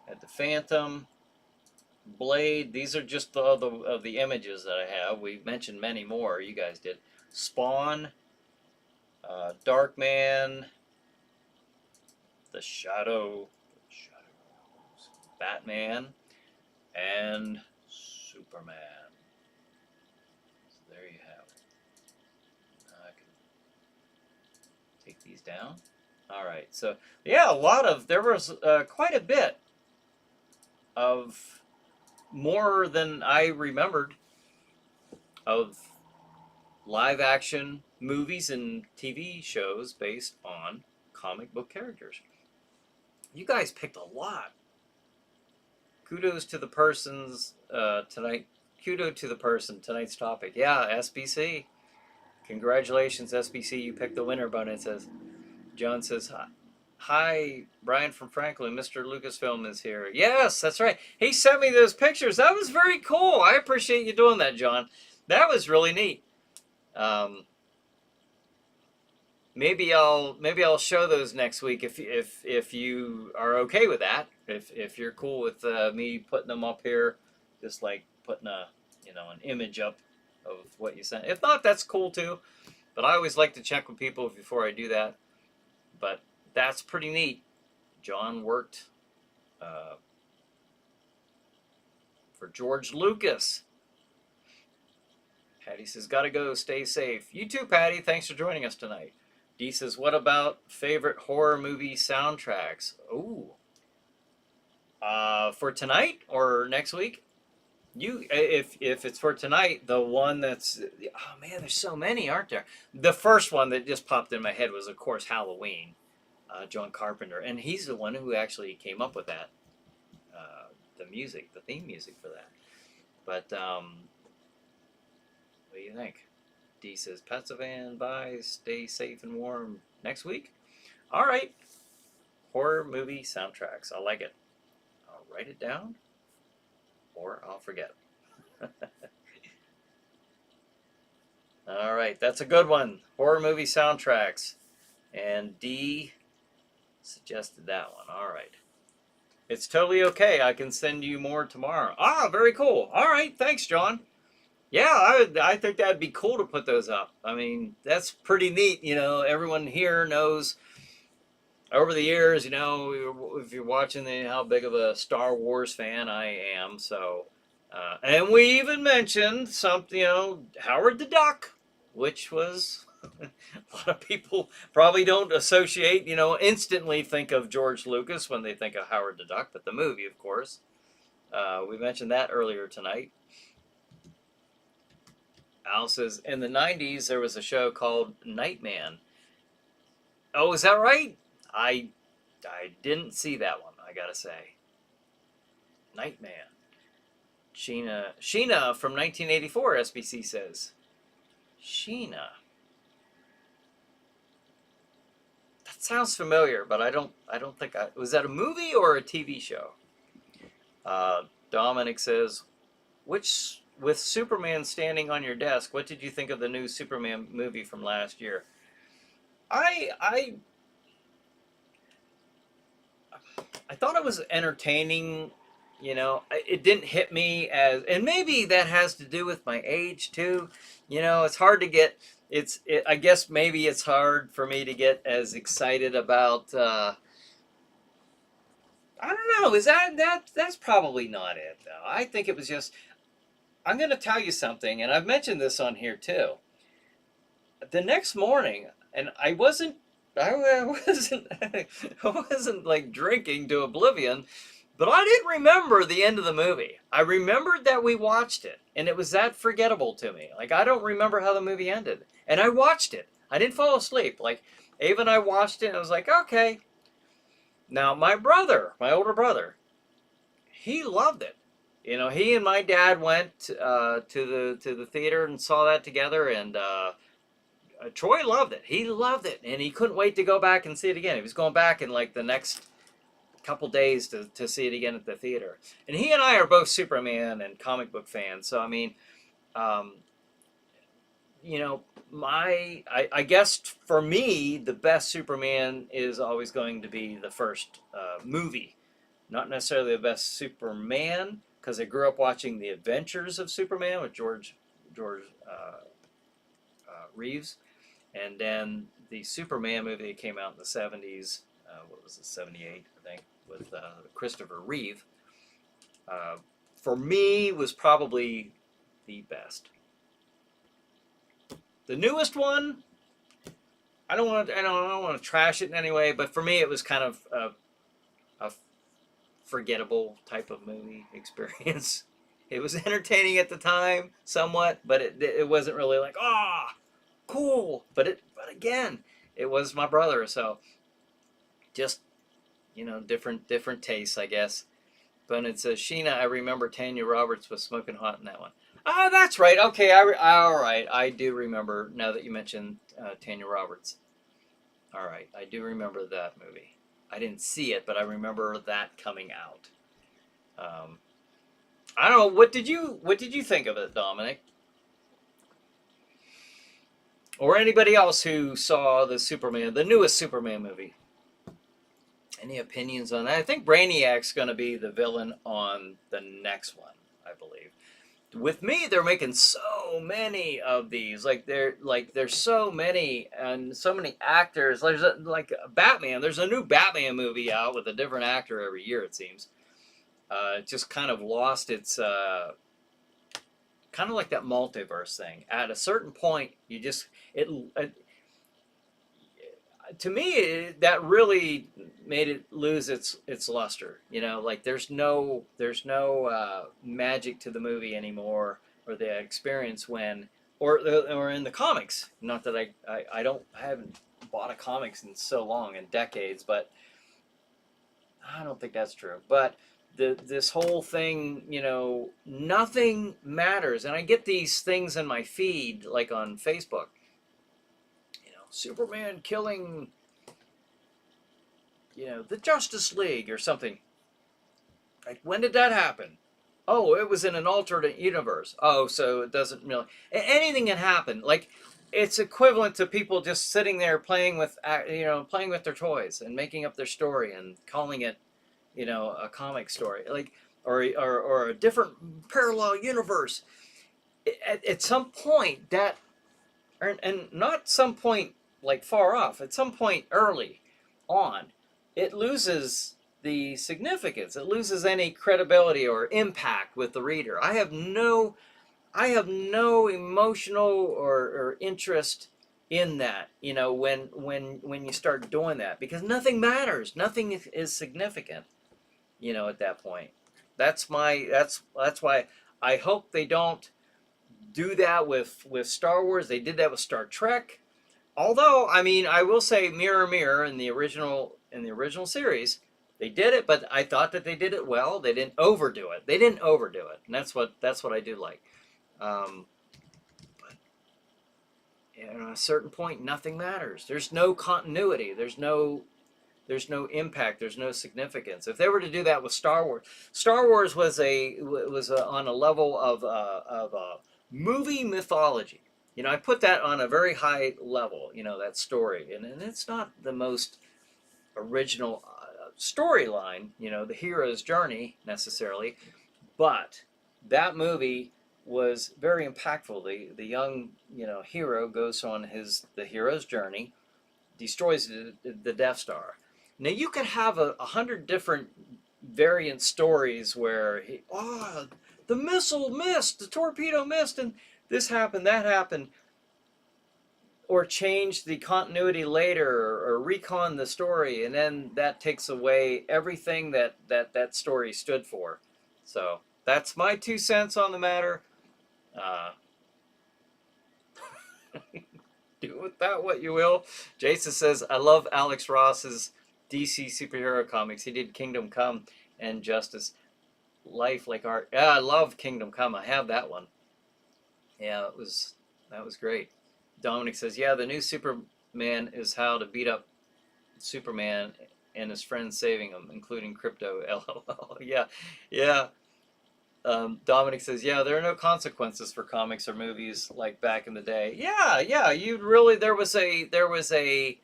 Had the Phantom. Blade. These are just of the images that I have. We mentioned many more. You guys did. Spawn. Darkman. The Shadows. Batman. And Superman. So there you have it. I can take these down. All right. So yeah, there was quite a bit of, more than I remembered, of live action movies and TV shows based on comic book characters. You guys picked a lot. Kudos to the persons tonight. Kudos to the person tonight's topic. Yeah, SBC. Congratulations, SBC. You picked the winner, but it says, John says, hi, Brian from Franklin. Mr. Lucasfilm is here. Yes, that's right. He sent me those pictures. That was very cool. I appreciate you doing that, John. That was really neat. Maybe I'll show those next week if you are okay with that. If you're cool with me putting them up here, just like putting an image up of what you sent. If not, that's cool too. But I always like to check with people before I do that. But that's pretty neat. John worked for George Lucas. Patty says, gotta go, stay safe. You too, Patty. Thanks for joining us tonight. Dee says, what about favorite horror movie soundtracks? Ooh. For tonight or next week? If it's for tonight, the one that's, oh man, there's so many, aren't there? The first one that just popped in my head was, of course, Halloween. John Carpenter, and he's the one who actually came up with that, the theme music for that. But what do you think? D says, Petsavan, bye, stay safe and warm next week. All right, horror movie soundtracks. I like it. I'll write it down, or I'll forget. All right, that's a good one. Horror movie soundtracks, and D suggested that one. All right. It's totally okay. I can send you more tomorrow. Ah, very cool. All right. Thanks, John. Yeah, I think that'd be cool to put those up. I mean, that's pretty neat. Everyone here knows over the years, if you're watching how big of a Star Wars fan I am. So, and we even mentioned something, Howard the Duck, which was... a lot of people probably don't associate, instantly think of George Lucas when they think of Howard the Duck, but the movie, of course. We mentioned that earlier tonight. Al says, in the 90s, there was a show called Nightman. Oh, is that right? I didn't see that one, I gotta say. Nightman. Sheena from 1984, SBC says. Sheena. Sounds familiar, but I don't think was that a movie or a TV show? Dominic says, with Superman standing on your desk, what did you think of the new Superman movie from last year? I thought it was entertaining. It didn't hit me as, and maybe that has to do with my age too. It's hard to get. I guess maybe it's hard for me to get as excited about. I don't know. Is that's probably not it though. I think it was just. I'm going to tell you something, and I've mentioned this on here too. The next morning, and I wasn't like drinking to oblivion. But I didn't remember the end of the movie. I remembered that we watched it, and it was that forgettable to me. Like, I don't remember how the movie ended. And I watched it. I didn't fall asleep. Like, Ava and I watched it, and I was like, okay. Now, my older brother, he loved it. He and my dad went to the theater and saw that together, and Troy loved it. He loved it, and he couldn't wait to go back and see it again. He was going back in, like, the next couple days to see it again at the theater. And he and I are both Superman and comic book fans. So, I mean, um, you know, I guess for me, the best Superman is always going to be the first movie. Not necessarily the best Superman, because I grew up watching The Adventures of Superman with George Reeves, and then the Superman movie that came out in the 70s. What was it, 78, I think, with Christopher Reeve. For me, was probably the best. The newest one, I don't want to trash it in any way, but for me, it was kind of a forgettable type of movie experience. It was entertaining at the time, somewhat, but it wasn't really like, cool. But again, it was my brother, so just, different tastes, I guess. But it says, Sheena, I remember Tanya Roberts was smoking hot in that one. Oh, that's right. Okay, all right. I do remember, now that you mentioned Tanya Roberts. All right, I do remember that movie. I didn't see it, but I remember that coming out. I don't know. What did you think of it, Dominic? Or anybody else who saw the newest Superman movie? Any opinions on that? I think Brainiac's going to be the villain on the next one, I believe. With me, they're making so many of these. There's so many and so many actors. Like Batman. There's a new Batman movie out with a different actor every year, it seems. It just kind of lost its kind of like that multiverse thing. At a certain point, you just to me, that really made it lose its luster. Like there's no magic to the movie anymore, or the experience or in the comics. Not that I haven't bought a comics in so long, in decades, but I don't think that's true. But this whole thing, nothing matters, and I get these things in my feed, like on Facebook. Superman killing, the Justice League or something. Like, when did that happen? Oh, it was in an alternate universe. Oh, so it doesn't really... Anything can happen. Like, it's equivalent to people just sitting there playing with their toys and making up their story and calling it, a comic story. Like, or a different parallel universe. At some point, and not some point like far off, at some point early on, it loses the significance. It loses any credibility or impact with the reader. I have no emotional or interest in that, when you start doing that, because nothing matters. Nothing is significant, at that point. That's why I hope they don't do that with Star Wars. They did that with Star Trek. Although, I mean, I will say, Mirror Mirror in the original series, they did it, but I thought that they did it well. They didn't overdo it. And that's what I do like. But at a certain point, nothing matters. There's no continuity. There's no impact. There's no significance. If they were to do that with Star Wars was on a level of movie mythology. I put that on a very high level, that story. And it's not the most original storyline, the hero's journey necessarily. But that movie was very impactful. The young, hero goes on the hero's journey, destroys the Death Star. Now, you could have 100 different variant stories where the missile missed, the torpedo missed, and this happened, that happened, or change the continuity later, or recon the story, and then that takes away everything that story stood for. So that's my 2 cents on the matter. Do with that what you will. Jason says, I love Alex Ross's DC superhero comics. He did Kingdom Come and Justice Life Like Art. Yeah, I love Kingdom Come. I have that one. Yeah, that was great. Dominic says, yeah, the new Superman is how to beat up Superman and his friends saving him, including Crypto. LOL. Yeah, yeah. Dominic says, yeah, there are no consequences for comics or movies like back in the day. Yeah, yeah. You really there was a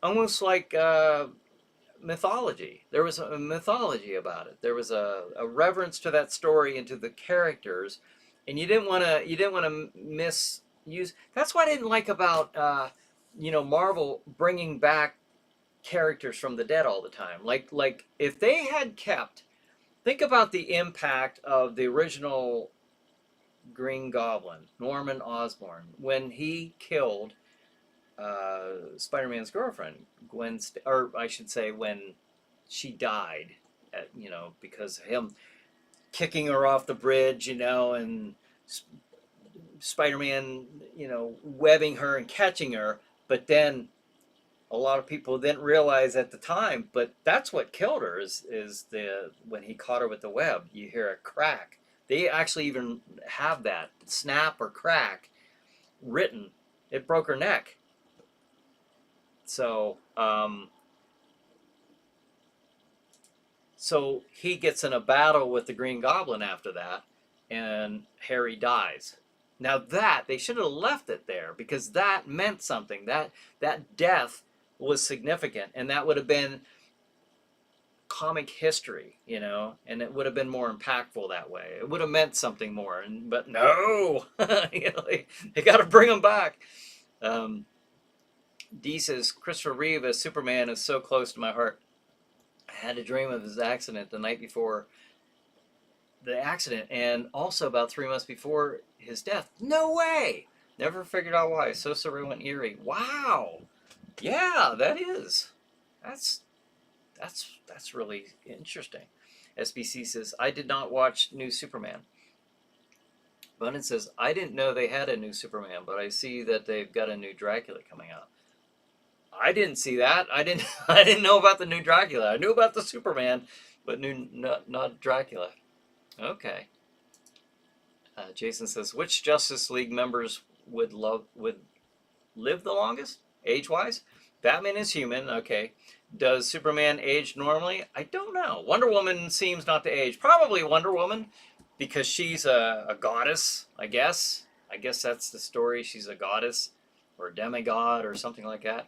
almost like mythology. There was a mythology about it. There was a reverence to that story and to the characters, and you didn't want to misuse. That's what I didn't like about Marvel bringing back characters from the dead all the time. Like if they had kept, think about the impact of the original Green Goblin, Norman Osborn, when he killed Spider-Man's girlfriend, or I should say, when she died, because of him kicking her off the bridge, and Spider-Man, webbing her and catching her. But then a lot of people didn't realize at the time, but that's what killed her is the when he caught her with the web. You hear a crack. They actually even have that snap or crack written. It broke her neck. So, so he gets in a battle with the Green Goblin after that, and Harry dies. Now they should have left it there, because that meant something. That death was significant, and that would have been comic history, and it would have been more impactful that way. It would have meant something more, but no, they got to bring him back. D says, Christopher Reeve as Superman is so close to my heart. I had a dream of his accident the night before the accident, and also about 3 months before his death. No way! Never figured out why. So surreal and eerie. Wow! Yeah, that is. That's really interesting. SBC says, I did not watch New Superman. Bonin says, I didn't know they had a new Superman, but I see that they've got a new Dracula coming out. I didn't see that. I didn't know about the new Dracula. I knew about the Superman, but not Dracula. Okay. Jason says, which Justice League members would live the longest, age-wise? Batman is human. Okay. Does Superman age normally? I don't know. Wonder Woman seems not to age. Probably Wonder Woman, because she's a goddess, I guess. I guess that's the story. She's a goddess or a demigod or something like that.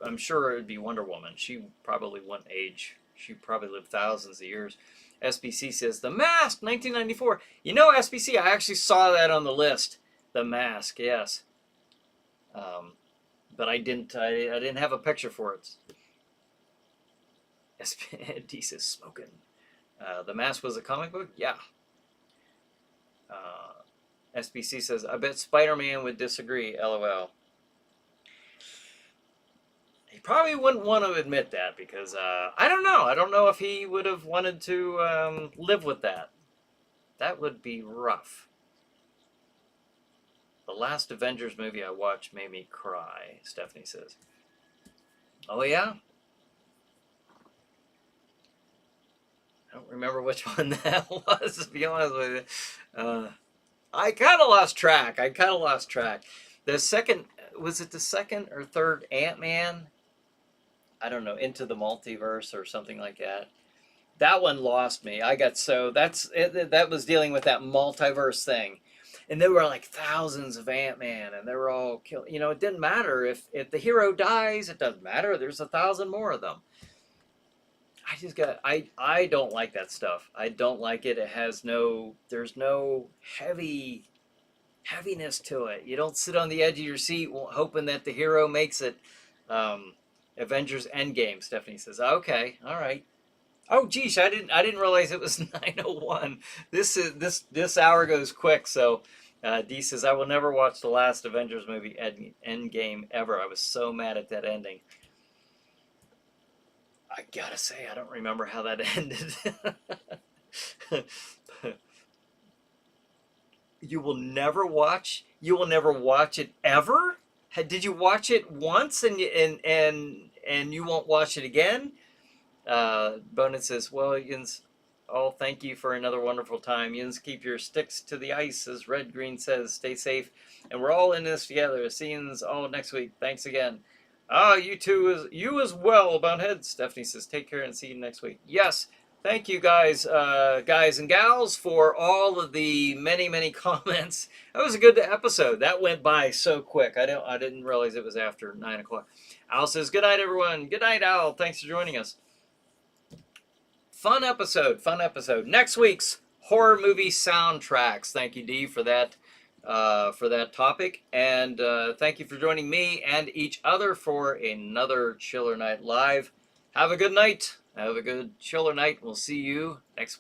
I'm sure it would be Wonder Woman. She probably wouldn't age. She probably lived thousands of years. SBC says, The Mask, 1994. SBC, I actually saw that on the list. The Mask, yes. But I didn't have a picture for it. D says, smoking. The Mask was a comic book? Yeah. SBC says, I bet Spider-Man would disagree, LOL. He probably wouldn't want to admit that, because I don't know. I don't know if he would have wanted to live with that. That would be rough. The last Avengers movie I watched made me cry, Stephanie says. Oh, yeah? I don't remember which one that was, to be honest with you. I kind of lost track. The second, was it the second or third Ant-Man? I don't know, Into the Multiverse or something like that. That one lost me. That was dealing with that multiverse thing. And there were like thousands of Ant-Man, and they were all killed. It didn't matter if the hero dies. It doesn't matter. There's 1,000 more of them. I don't like that stuff. I don't like it. There's no heaviness to it. You don't sit on the edge of your seat hoping that the hero makes it. Avengers Endgame, Stephanie says. Okay, all right. Oh, geez, I didn't realize it was 9:01. This hour goes quick. So, D says, I will never watch the last Avengers movie, Endgame, ever. I was so mad at that ending. I gotta say, I don't remember how that ended. You will never watch it ever? Did you watch it once and you won't watch it again? Bonin says, Williams, Oh, thank you for another wonderful time. Yins, keep your sticks to the ice, as Red Green says. Stay safe, and we're all in this together. See you all next week. Thanks again. Ah, you as well, Bonehead. Stephanie says, take care and see you next week. Yes, thank you guys, guys and gals, for all of the many comments. That was a good episode. That went by so quick. I didn't realize it was after 9 o'clock. Al says, good night, everyone. Good night, Al. Thanks for joining us. Fun episode, fun episode. Next week's horror movie soundtracks. Thank you, Dee, for that topic, and thank you for joining me and each other for another Chiller Night Live. Have a good night. Have a good Chiller Night. We'll see you next week.